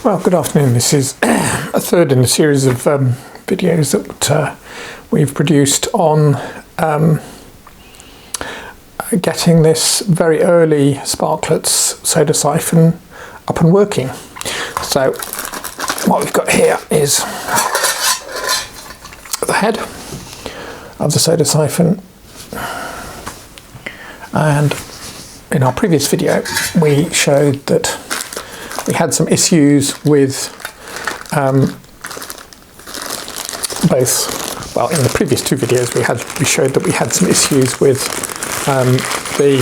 Well, good afternoon. This is a third in a series of videos that we've produced on getting this very early Sparklets soda siphon up and working. So what we've got here is the head of the soda siphon, and in our previous video we showed that we had some issues with in the previous two videos we showed that we had some issues with the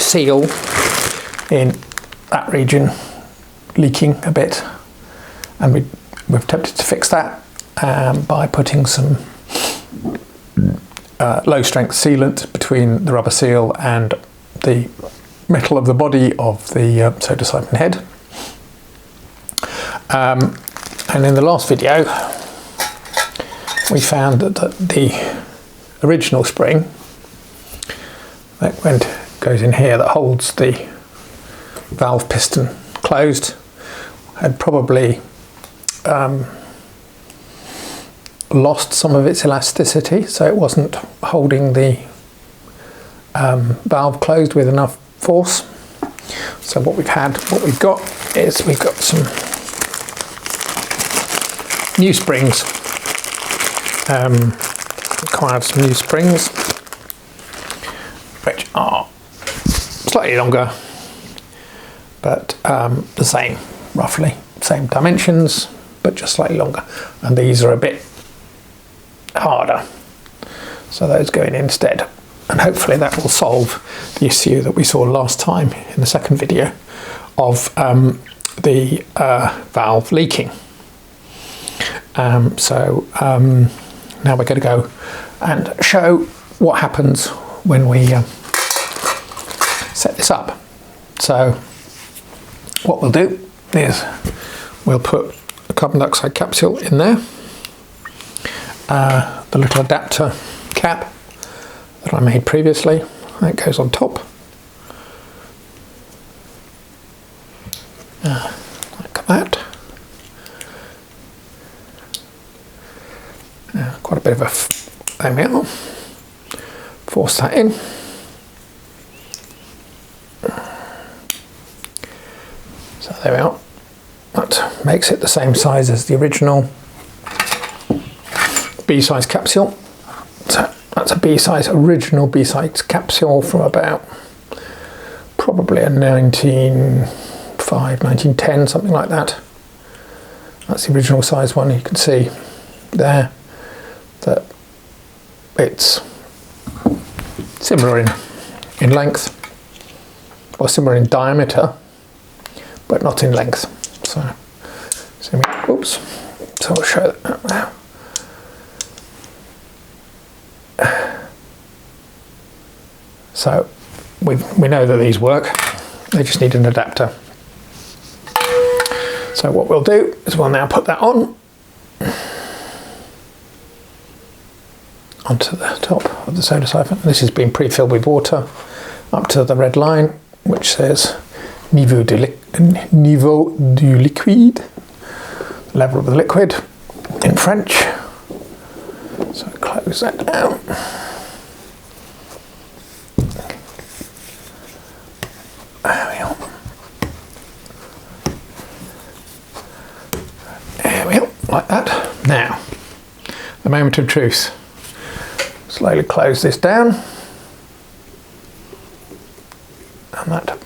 seal in that region leaking a bit, and we've attempted to fix that by putting some low strength sealant between the rubber seal and the metal of the body of the soda siphon head. And in the last video we found that the original spring that goes in here, that holds the valve piston closed, had probably lost some of its elasticity, so it wasn't holding the valve closed with enough force. So what we've got some new springs. Required some new springs which are slightly longer but the same, roughly same dimensions, but just slightly longer, and these are a bit harder, so those go in instead. And hopefully that will solve the issue that we saw last time in the second video of the valve leaking. Now we're going to go and show what happens when we set this up. So what we'll do is we'll put a carbon dioxide capsule in there, the little adapter cap that I made previously, that goes on top, like that. Quite a bit of a, there we are, force that in. So there we are, that makes it the same size as the original B-size capsule. So that's a B-size, original B-size capsule from about probably a 1905, 1910, something like that. That's the original size one. You can see there that it's similar in length, or similar in diameter, but not in length. So I'll show that now. So we know that these work, they just need an adapter. So what we'll do is we'll now put that onto the top of the soda siphon. This has been pre-filled with water up to the red line which says niveau du liquide, level of the liquid in French. So close that down. There we are. There we are, like that. Now, the moment of truth. Slowly close this down, and that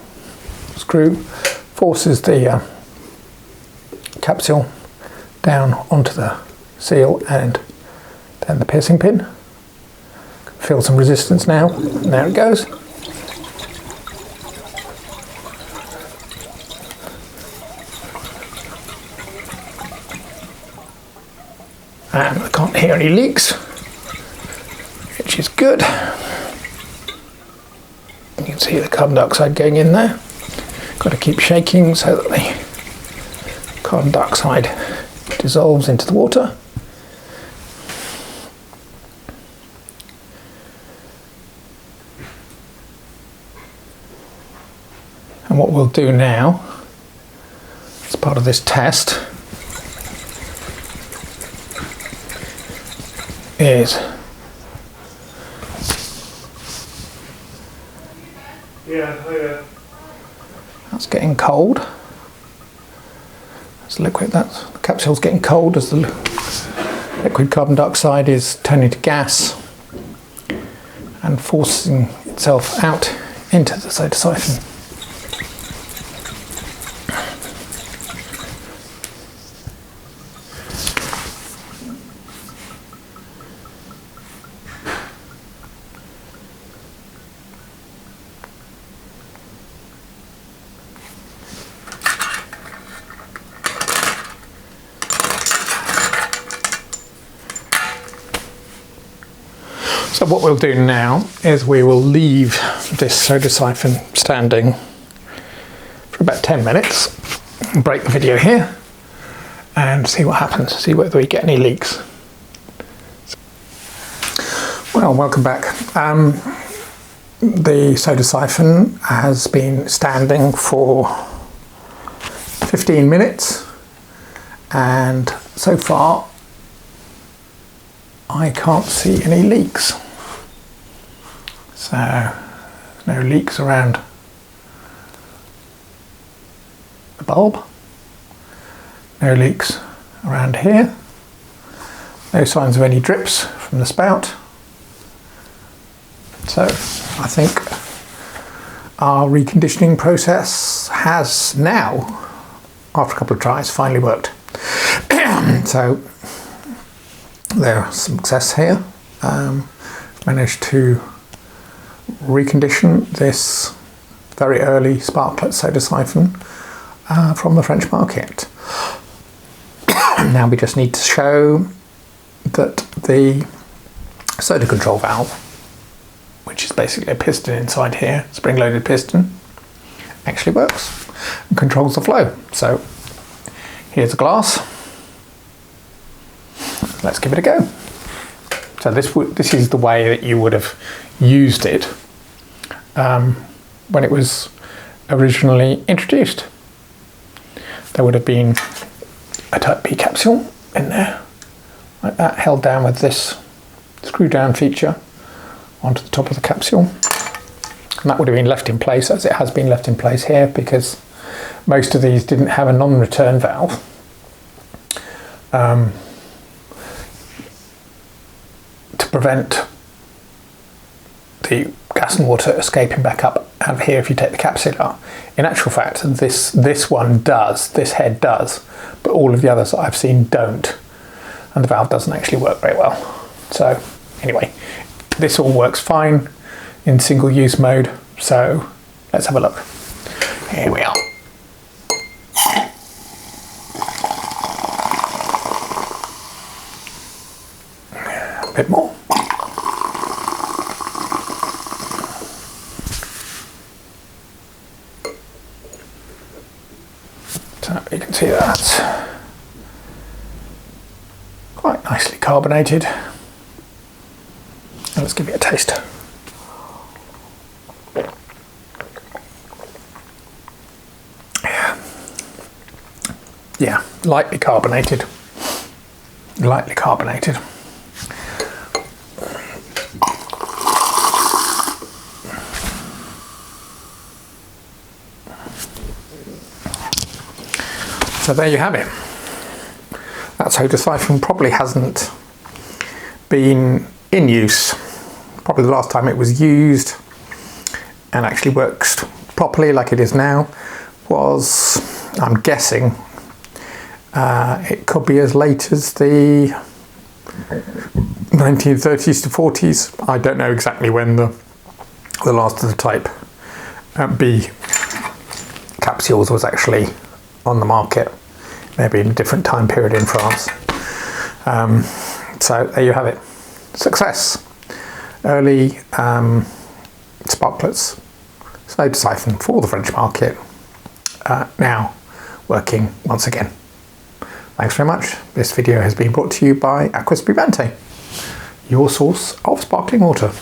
screw forces the capsule down onto the seal and then the piercing pin. Feel some resistance now, and there it goes. And I can't hear any leaks, which is good. You can see the carbon dioxide going in there. Got to keep shaking so that the carbon dioxide dissolves into the water. And what we'll do now is part of this test is that's getting cold. That's liquid. That's the capsule's getting cold as the liquid carbon dioxide is turning to gas and forcing itself out into the soda siphon. So what we'll do now is we will leave this soda siphon standing for about 10 minutes, break the video here and see what happens, see whether we get any leaks. Well, welcome back. The soda siphon has been standing for 15 minutes and so far I can't see any leaks. So, no leaks around the bulb, no leaks around here, no signs of any drips from the spout. So, I think our reconditioning process has now, after a couple of tries, finally worked. So, there's success here. Managed to recondition this very early Sparklet soda siphon from the French market. Now we just need to show that the soda control valve, which is basically a piston inside here, spring-loaded piston, actually works and controls the flow. So here's a glass. Let's give it a go. So this is the way that you would have used it when it was originally introduced. There would have been a type B capsule in there, like that, held down with this screw down feature onto the top of the capsule. And that would have been left in place, as it has been left in place here, because most of these didn't have a non-return valve. To prevent the gas and water escaping back up out of here if you take the capsule out. In actual fact, this one does, this head does, but all of the others that I've seen don't, and the valve doesn't actually work very well. So anyway, this all works fine in single use mode, so let's have a look. Here we are. A bit more. So you can see that's quite nicely carbonated. And let's give it a taste. Yeah, lightly carbonated. Lightly carbonated. So there you have it. That soda siphon probably hasn't been in use. Probably the last time it was used and actually works properly like it is now was, I'm guessing, it could be as late as the 1930s to 40s. I don't know exactly when the last of the type B capsules was actually on the market, maybe in a different time period in France. So there you have it. Success. Early Sparklets soda siphon for the French market, now working once again. Thanks very much. This video has been brought to you by Aqua Spumante, your source of sparkling water.